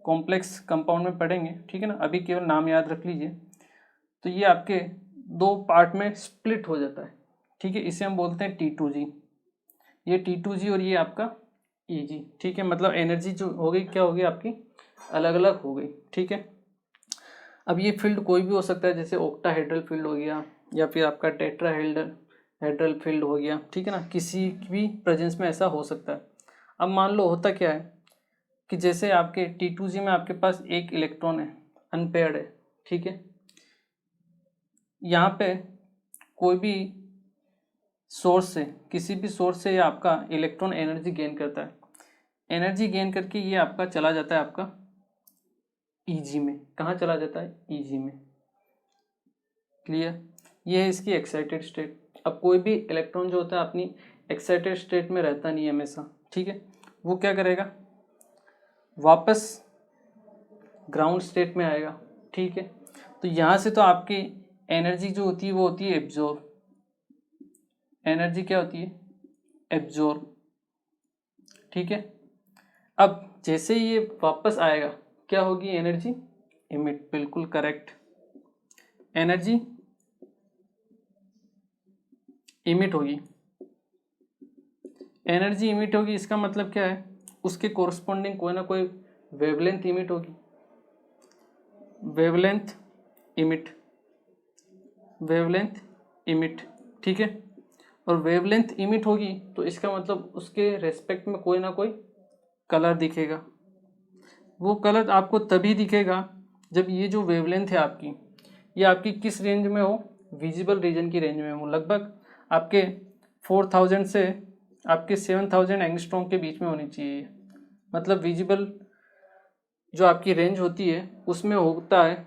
कॉम्प्लेक्स कंपाउंड में पढ़ेंगे। ठीक है ना, अभी केवल नाम याद रख लीजिए। तो ये आपके 2 पार्ट में स्प्लिट हो जाता है। ठीक है, इसे हम बोलते हैं T2G। ये T2G और ये आपका EG। ठीक है, मतलब एनर्जी जो हो गई क्या हो गई आपकी, अलग अलग हो गई। ठीक है, अब ये फील्ड कोई भी हो सकता है, जैसे ऑक्टाहेड्रल फील्ड हो गया या फिर आपका टेट्राहेड्रल फील्ड हो गया। ठीक है ना, किसी भी प्रेजेंस में ऐसा हो सकता है। अब मान लो होता क्या है कि जैसे आपके T2G में आपके पास एक इलेक्ट्रॉन है, अनपेयर्ड है। ठीक है, यहाँ पे कोई भी सोर्स से, किसी भी सोर्स से ये आपका इलेक्ट्रॉन एनर्जी गेन करता है। एनर्जी गेन करके ये आपका चला जाता है आपका ईजी में। कहाँ चला जाता है, ईजी में। क्लियर, ये है इसकी एक्साइटेड स्टेट। अब कोई भी इलेक्ट्रॉन जो होता है अपनी एक्साइटेड स्टेट में रहता नहीं है हमेशा। ठीक है, वो क्या करेगा, वापस ग्राउंड स्टेट में आएगा। ठीक है, तो यहाँ से तो आपकी एनर्जी जो होती है वो होती है एब्जॉर्ब। एनर्जी क्या होती है, एब्जॉर्ब। ठीक है, अब जैसे ये वापस आएगा क्या होगी, एनर्जी इमिट। बिल्कुल करेक्ट, एनर्जी इमिट होगी। एनर्जी इमिट होगी, इसका मतलब क्या है, उसके कोरस्पॉन्डिंग कोई ना कोई वेवलेंथ इमिट होगी। Wavelength emit. ठीक है, और वेवलेंथ इमिट होगी तो इसका मतलब उसके रेस्पेक्ट में कोई ना कोई कलर दिखेगा। वो कलर आपको तभी दिखेगा जब ये जो वेवलेंथ है आपकी, ये आपकी किस रेंज में हो, विजिबल रीजन की रेंज में हो, लगभग आपके 4000 से आपके 7000 एंगस्ट्रॉम के बीच में होनी चाहिए। मतलब विजिबल जो आपकी रेंज होती है उसमें होता है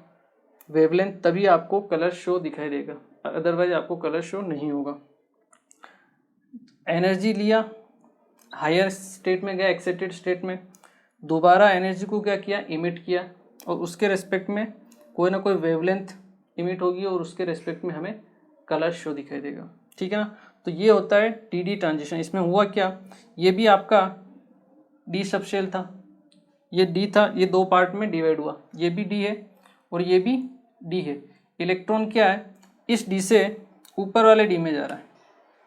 वेवलेंथ, तभी आपको कलर शो दिखाई देगा, अदरवाइज आपको कलर शो नहीं होगा। एनर्जी लिया, हायर स्टेट में गया, एक्साइटेड स्टेट में, दोबारा एनर्जी को क्या किया, इमिट किया, और उसके रेस्पेक्ट में कोई ना कोई वेवलेंथ इमिट होगी और उसके रेस्पेक्ट में हमें कलर शो दिखाई देगा। ठीक है ना। तो ये होता है डी ट्रांजिशन। इसमें हुआ क्या, ये भी आपका डी सबशेल था, ये डी था, ये दो पार्ट में डिवाइड हुआ, ये भी डी है और ये भी डी है। इलेक्ट्रॉन क्या है, इस डी से ऊपर वाले डी में जा रहा है।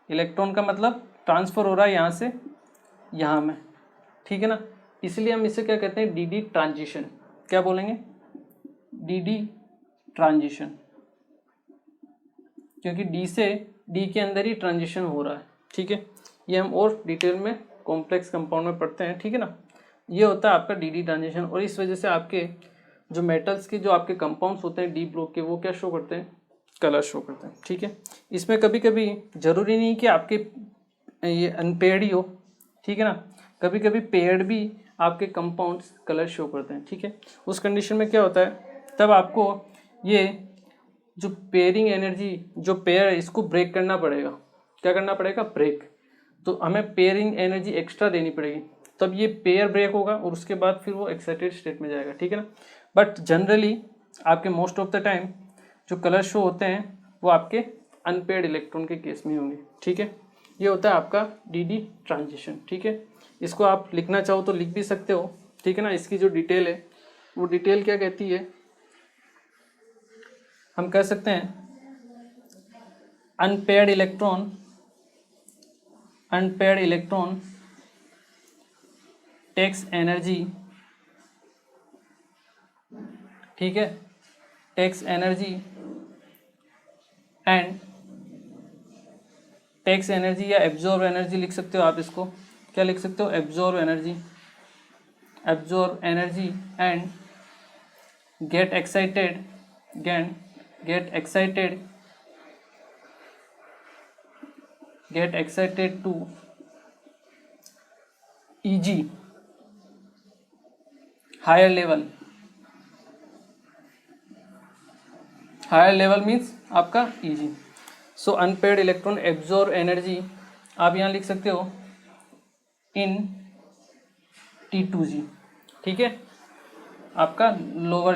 इलेक्ट्रॉन का मतलब ट्रांसफर हो रहा है यहाँ से यहाँ में। ठीक है ना। इसलिए हम इसे क्या कहते हैं, डी ट्रांजिशन। क्या बोलेंगे, डी ट्रांजिशन, क्योंकि डी से डी के अंदर ही ट्रांजिशन हो रहा है। ठीक है। ये हम और डिटेल में कॉम्प्लेक्स कंपाउंड में पढ़ते हैं। ठीक है ना। ये होता है आपका डी ट्रांजिशन, और इस वजह से आपके जो मेटल्स के जो आपके कंपाउंड्स होते हैं डी ब्लॉक के, वो क्या शो करते हैं, कलर शो करते हैं। ठीक है। इसमें कभी कभी जरूरी नहीं कि आपके ये अनपेयर्ड ही हो। ठीक है ना। कभी कभी पेयर्ड भी आपके कंपाउंड्स कलर शो करते हैं। ठीक है। उस कंडीशन में क्या होता है, तब आपको ये जो पेयरिंग एनर्जी, जो पेयर है, इसको ब्रेक करना पड़ेगा। क्या करना पड़ेगा, ब्रेक। तो हमें पेयरिंग एनर्जी एक्स्ट्रा देनी पड़ेगी, तब ये पेयर ब्रेक होगा और उसके बाद फिर वो एक्साइटेड स्टेट में जाएगा। ठीक है ना। बट जनरली आपके मोस्ट ऑफ द टाइम जो कलर शो होते हैं वो आपके अनपेयर्ड इलेक्ट्रॉन के केस में होंगे। ठीक है। ये होता है आपका डी ट्रांजिशन। ठीक है। इसको आप लिखना चाहो तो लिख भी सकते हो। ठीक है ना। इसकी जो डिटेल है वो डिटेल क्या कहती है, हम कह सकते हैं अनपेयर्ड इलेक्ट्रॉन टेक्स एनर्जी। ठीक है। Takes energy and takes energy या एब्जॉर्ब एनर्जी लिख सकते हो आप इसको। क्या लिख सकते हो, absorb energy and get excited to EG, higher level means आपका EG। So unpaired electron absorb energy आप यहाँ लिख सकते हो इन T2G। ठीक है। आपका लोअर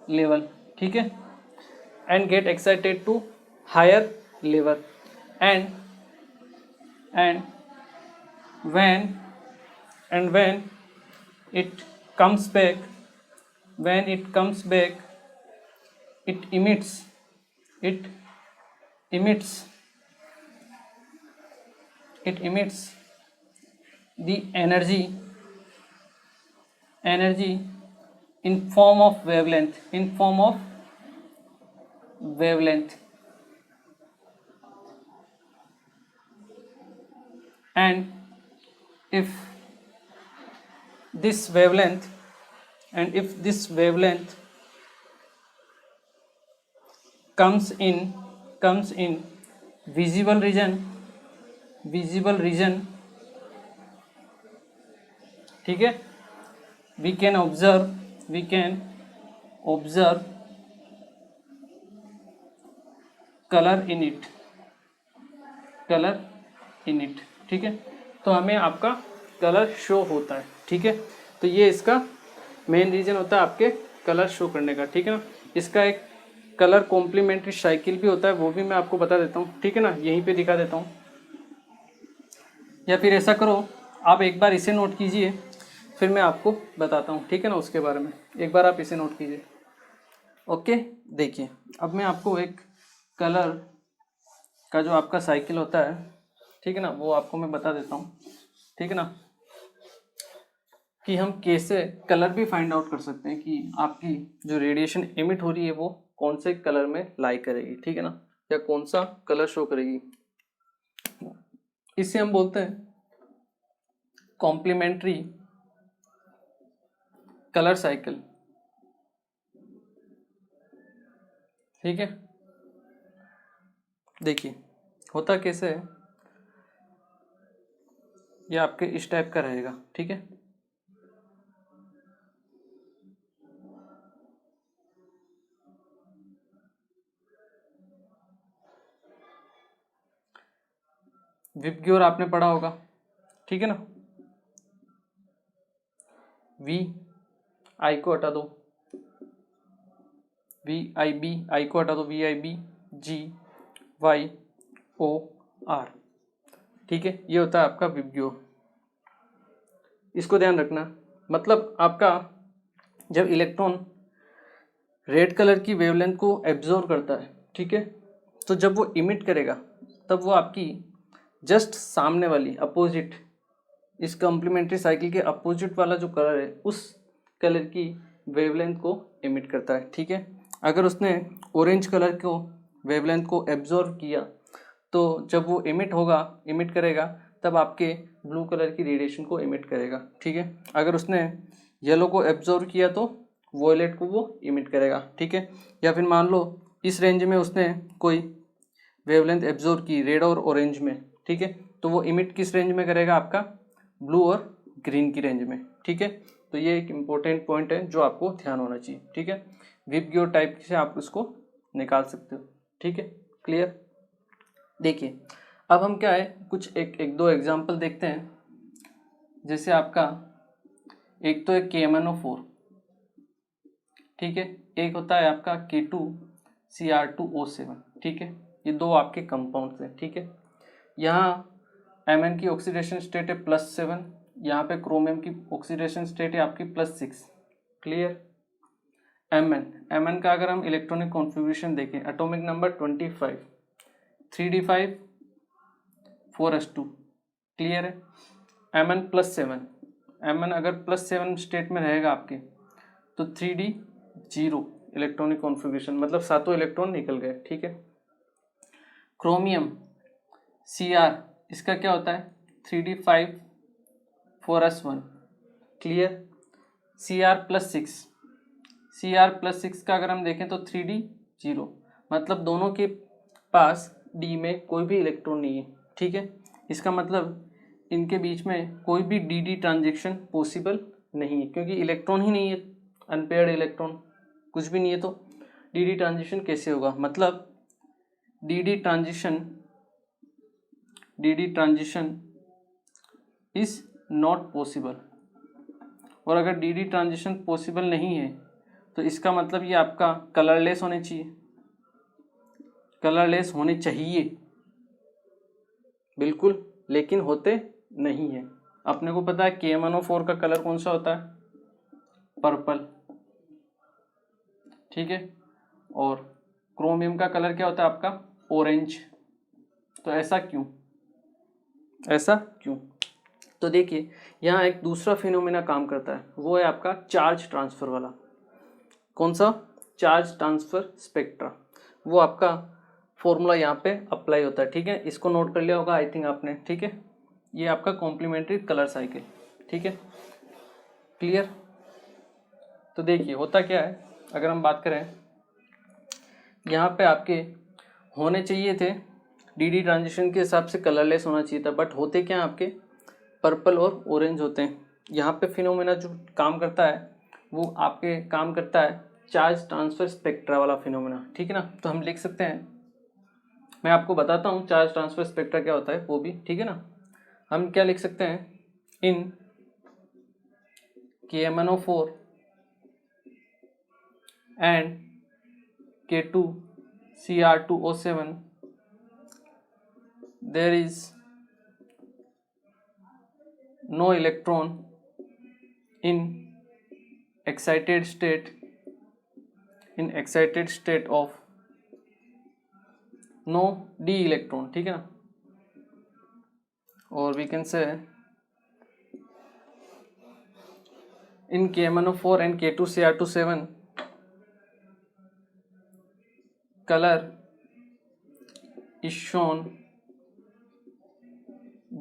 लेवल। ठीक है। And get excited to higher level and when it comes back it emits the energy in form of wavelength and if this wavelength comes in visible region, ठीक है, we can observe color in it। ठीक है। तो हमें आपका colour show होता है। ठीक है। तो ये इसका मेन रीजन होता है आपके कलर शो करने का। ठीक है ना। इसका एक कलर कॉम्प्लीमेंट्री साइकिल भी होता है, वो भी मैं आपको बता देता हूँ। ठीक है ना। यहीं पे दिखा देता हूँ, या फिर ऐसा करो आप एक बार इसे नोट कीजिए, फिर मैं आपको बताता हूँ। ठीक है ना। उसके बारे में एक बार आप इसे नोट कीजिए। ओके। देखिए अब मैं आपको एक कलर का जो आपका साइकिल होता है, ठीक है ना, वो आपको मैं बता देता हूँ। ठीक है ना, कि हम कैसे कलर भी फाइंड आउट कर सकते हैं कि आपकी जो रेडिएशन एमिट हो रही है वो कौन से कलर में लाई करेगी। ठीक है ना, या कौन सा कलर शो करेगी। इसे हम बोलते हैं कॉम्प्लीमेंट्री कलर साइकिल। ठीक है। देखिए होता कैसे है, ये आपके इस टाइप का रहेगा, ठीक है। विबग्योर आपने पढ़ा होगा, ठीक है ना। वी आई को हटा दो, वी आई बी, आई को हटा दो, V I B, G Y O R, ठीक है। ये होता है आपका विबग्योर, इसको ध्यान रखना। मतलब आपका जब इलेक्ट्रॉन रेड कलर की वेवलेंथ को एब्जॉर्व करता है, ठीक है, तो जब वो इमिट करेगा तब वो आपकी जस्ट सामने वाली अपोजिट, इस कॉम्प्लीमेंट्री साइकिल के अपोजिट वाला जो कलर है उस कलर की वेवलेंथ को इमिट करता है, ठीक है। अगर उसने ऑरेंज कलर को वेवलेंथ को एब्जॉर्व किया तो जब वो इमिट करेगा तब आपके ब्लू कलर की रेडिएशन को इमिट करेगा, ठीक है। अगर उसने येलो को एब्जॉर्व किया तो वॉयलेट को वो इमिट करेगा, ठीक है। या फिर मान लो इस रेंज में उसने कोई वेवलेंथ एब्जॉर्व की रेड और ऑरेंज में, ठीक है, तो वो इमिट किस रेंज में करेगा, आपका ब्लू और ग्रीन की रेंज में, ठीक है। तो ये एक इम्पोर्टेंट पॉइंट है जो आपको ध्यान होना चाहिए, ठीक है। विबग्योर टाइप से आप उसको निकाल सकते हो, ठीक है, क्लियर। देखिए अब हम क्या है कुछ एक दो एग्जाम्पल देखते हैं। जैसे आपका एक तो है KMnO4, ठीक है, एक होता है आपका K2Cr2O7, ठीक है। ये दो आपके कंपाउंड्स हैं, ठीक है। यहाँ Mn की ऑक्सीडेशन स्टेट है +7, यहाँ पे क्रोमियम की ऑक्सीडेशन स्टेट है आपकी +6, क्लियर। Mn का अगर हम इलेक्ट्रॉनिक कॉन्फ़िगरेशन देखें, atomic number 25, 3d5 4s2, clear है। Mn+7, Mn अगर +7 स्टेट में रहेगा आपके तो 3d0 इलेक्ट्रॉनिक कॉन्फ़िगरेशन, मतलब सातों इलेक्ट्रॉन निकल गए, ठीक है। क्रोमियम Cr, इसका क्या होता है 3d5 4s1, क्लियर। Cr+6 का अगर हम देखें तो 3d0, मतलब दोनों के पास d में कोई भी इलेक्ट्रॉन नहीं है, ठीक है। इसका मतलब इनके बीच में कोई भी dd ट्रांजेक्शन पॉसिबल नहीं है, क्योंकि इलेक्ट्रॉन ही नहीं है, अनपेयर्ड इलेक्ट्रॉन कुछ भी नहीं है, तो dd ट्रांजिशन कैसे होगा। मतलब dd transition is not possible. और अगर dd ट्रांजिशन पॉसिबल नहीं है तो इसका मतलब ये आपका कलरलेस होने चाहिए, बिल्कुल, लेकिन होते नहीं है। अपने को पता है KMnO4 का कलर कौन सा होता है, पर्पल, ठीक है, और क्रोमियम का कलर क्या होता है आपका, ऑरेंज। तो ऐसा क्यों, तो देखिए यहाँ एक दूसरा फिनोमेना काम करता है, वो है आपका चार्ज ट्रांसफर वाला। कौन सा, चार्ज ट्रांसफर स्पेक्ट्रा। वो आपका फॉर्मूला यहाँ पे अप्लाई होता है, ठीक है। इसको नोट कर लिया होगा आई थिंक आपने, ठीक है। ये आपका कॉम्प्लीमेंट्री कलर साइकिल, ठीक है, क्लियर। तो देखिए होता क्या है, अगर हम बात करें यहाँ पे आपके होने चाहिए थे dd ट्रांजिशन के हिसाब से कलरलेस होना चाहिए था, बट होते क्या आपके पर्पल और ऑरेंज होते हैं। यहाँ पे फिनोमेना जो काम करता है वो आपके काम करता है चार्ज ट्रांसफर स्पेक्ट्रा वाला फिनोमेना, ठीक है ना। तो हम लिख सकते हैं, मैं आपको बताता हूँ चार्ज ट्रांसफर स्पेक्ट्रा क्या होता है वो भी, ठीक है ना। हम क्या लिख सकते हैं, इन KMnO4 and K2Cr2O7 there is no electron in excited state of no d electron, ठीक है ना। और we can say in KMnO4 and K2Cr2O7 color is shown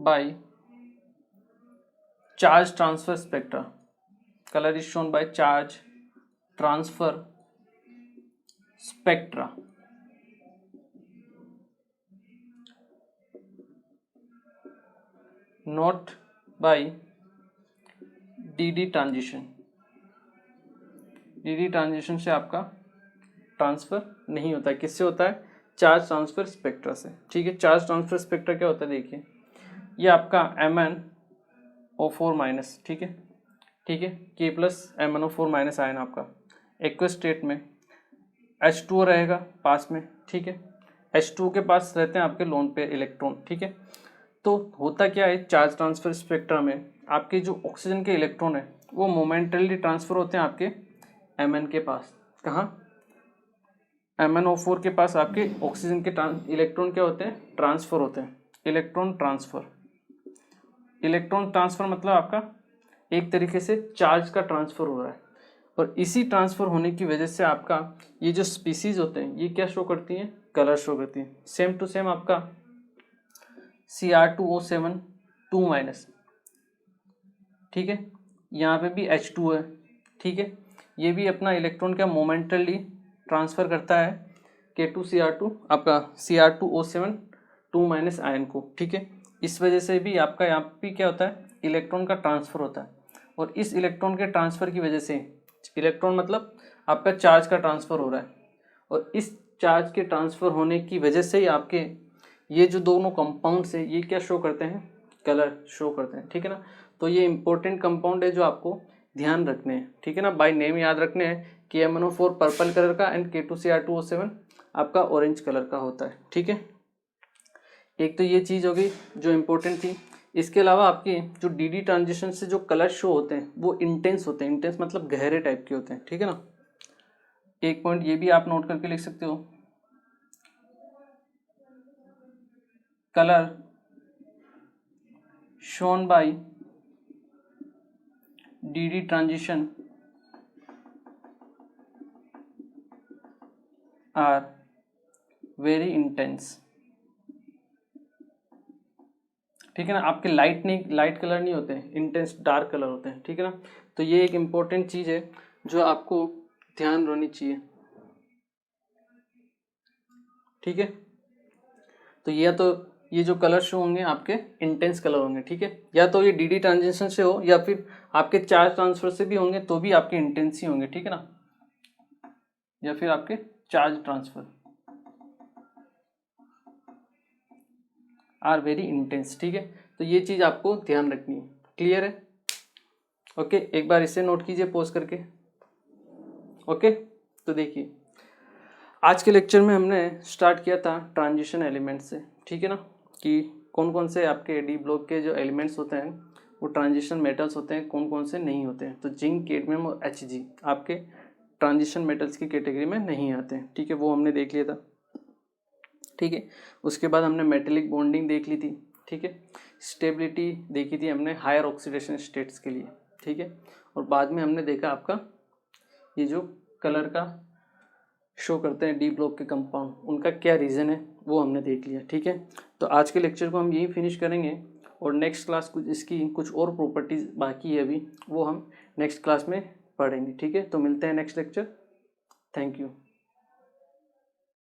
by charge transfer spectra. Color is shown by charge transfer spectra. Not by d transition. D transition से आपका transfer नहीं होता है। किससे होता है? चार्ज ट्रांसफ़र स्पेक्ट्रा से। ठीक है, चार्ज ट्रांसफ़र स्पेक्ट्रा क्या होता है देखिए, ये आपका MnO4 माइनस, ठीक है, K plus MnO4 minus ion आपका एक्वस स्टेट में H2O रहेगा पास में, ठीक है, H2O के पास रहते हैं आपके लोन पेयर इलेक्ट्रॉन, ठीक है। तो होता क्या है, चार्ज ट्रांसफ़र स्पेक्ट्रा में आपके जो ऑक्सीजन के इलेक्ट्रॉन है वो मोमेंटली ट्रांसफ़र होते हैं आपके Mn के पास। कहाँ? MnO4 के पास आपके ऑक्सीजन के इलेक्ट्रॉन क्या होते हैं? ट्रांसफ़र होते हैं। इलेक्ट्रॉन ट्रांसफ़र मतलब आपका एक तरीके से चार्ज का ट्रांसफ़र हो रहा है, और इसी ट्रांसफ़र होने की वजह से आपका ये जो स्पीसीज़ होते हैं ये क्या शो करती हैं? कलर शो करती हैं। सेम टू सेम आपका Cr2O7 2 माइनस, ठीक है, यहाँ पे भी H2 है, ठीक है, ये भी अपना इलेक्ट्रॉन का मोमेंटली ट्रांसफ़र करता है K2Cr2 आपका Cr2O7 2 माइनस आयन को, ठीक है। इस वजह से भी आपका यहाँ पे क्या होता है? इलेक्ट्रॉन का ट्रांसफ़र होता है, और इस इलेक्ट्रॉन के ट्रांसफ़र की वजह से, इलेक्ट्रॉन मतलब आपका चार्ज का ट्रांसफ़र हो रहा है, और इस चार्ज के ट्रांसफ़र होने की वजह से ही आपके ये जो दोनों कंपाउंड्स हैं ये क्या शो करते हैं? कलर शो करते हैं, ठीक है ना। तो ये इंपॉर्टेंट कंपाउंड है जो आपको ध्यान रखने हैं, ठीक है ना, बाय नेम याद रखने हैं कि MnO4 पर्पल कलर का एंड K2Cr2O7 आपका ऑरेंज कलर का होता है, ठीक है। एक तो ये चीज़ हो गई जो इम्पोर्टेंट थी। इसके अलावा आपके जो डी ट्रांजिशन से जो कलर शो होते हैं वो इंटेंस होते हैं। इंटेंस मतलब गहरे टाइप के होते हैं, ठीक है ना। एक पॉइंट ये भी आप नोट करके लिख सकते हो, colour shown by d transition are very intense, ठीक है ना। आपके लाइट कलर नहीं होते हैं, इंटेंस डार्क कलर होते हैं, ठीक है ना। तो ये एक इम्पोर्टेंट चीज़ है जो आपको ध्यान रखनी चाहिए, ठीक है। तो ये जो कलर शो होंगे आपके इंटेंस कलर होंगे, ठीक है, या तो ये डी ट्रांजिशन से हो या फिर आपके चार्ज ट्रांसफर से भी होंगे तो भी आपके इंटेंस ही होंगे, ठीक है ना, या फिर आपके charge transfer R very intense, ठीक है। तो ये चीज़ आपको ध्यान रखनी है, क्लियर है? ओके, एक बार इसे नोट कीजिए पॉज करके। ओके, तो देखिए आज के लेक्चर में हमने स्टार्ट किया था ट्रांजिशन एलिमेंट से, ठीक है ना, कि कौन कौन से आपके डी ब्लॉक के जो एलिमेंट्स होते हैं वो ट्रांजिशन मेटल्स होते हैं, कौन कौन से नहीं होते हैं। तो जिंक, कैडमियम और Hg आपके ट्रांजिशन मेटल्स की कैटेगरी में नहीं आते हैं, ठीक है, वो हमने देख लिया था, ठीक है। उसके बाद हमने मेटेलिक बॉन्डिंग देख ली थी, ठीक है, स्टेबिलिटी देखी थी हमने हायर ऑक्सीडेशन स्टेट्स के लिए, ठीक है, और बाद में हमने देखा आपका ये जो कलर का शो करते हैं डी ब्लॉक के कंपाउंड, उनका क्या रीज़न है वो हमने देख लिया, ठीक है। तो आज के लेक्चर को हम यहीं फिनिश करेंगे, और नेक्स्ट क्लास कुछ इसकी कुछ और प्रॉपर्टीज़ बाकी है अभी, वो हम नेक्स्ट क्लास में पढ़ेंगे, ठीक है। तो मिलते हैं नेक्स्ट लेक्चर। Thank you.